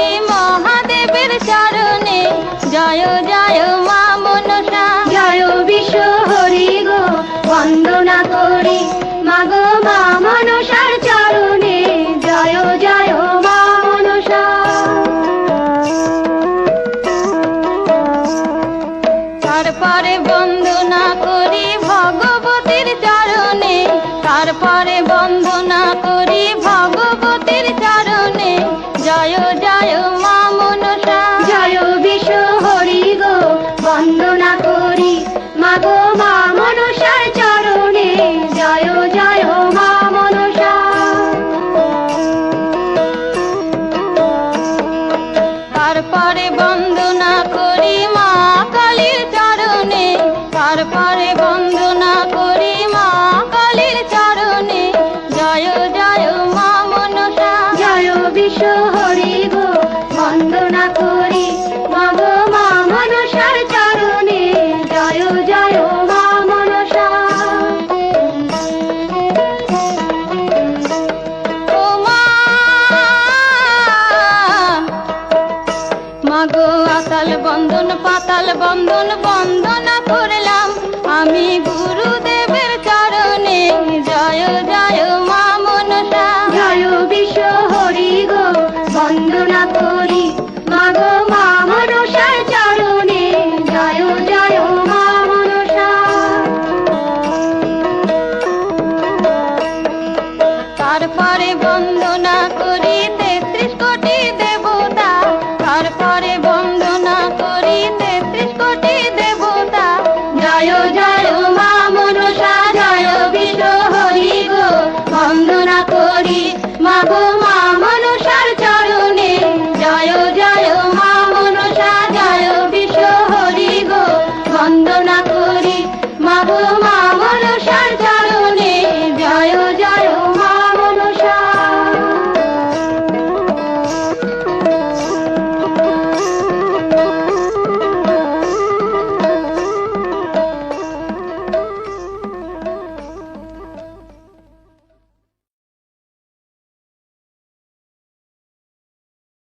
করি মহাদেবের চরণে, জয় জয় মা মনসা। জয় বিশ্ব হরি গো বন্দনা করি মাগো মা মনসার চরণে, জয় জয় মা মনসা। তারপরে বন্দনা করি ভগবতীর চরণে, তারপরে বন্দনা করি ভগবতীর চরণে, জয় জয় মা মনসা। জয় বিশ্ব হরি গো বন্দনা করি মাগো মা মনসার চরণে, জয় জয় মা মনসা। তারপরে বন্দনা করি মা কালীর চরণে, তারপরে বন্দনা করি মা কালীর চরণে, জয় জয় মা মনসা। জয় বিশ্ব হরি গো বন্দনা করি মাগো মা মনসার চরণে, জয় জয় মা মনসা। ও মা, মাগো আকাল বন্দন পাতাল বন্দন বন্দনা করলাম আমি গুরুদেবের চরণে, জয় জয় মা মনসা। জয় বিশ্ব হরি গো বন্দনা করি মাগো মা মনসার চরণে, জয় জয় মা মনসা। তারপরে বন্দনা করি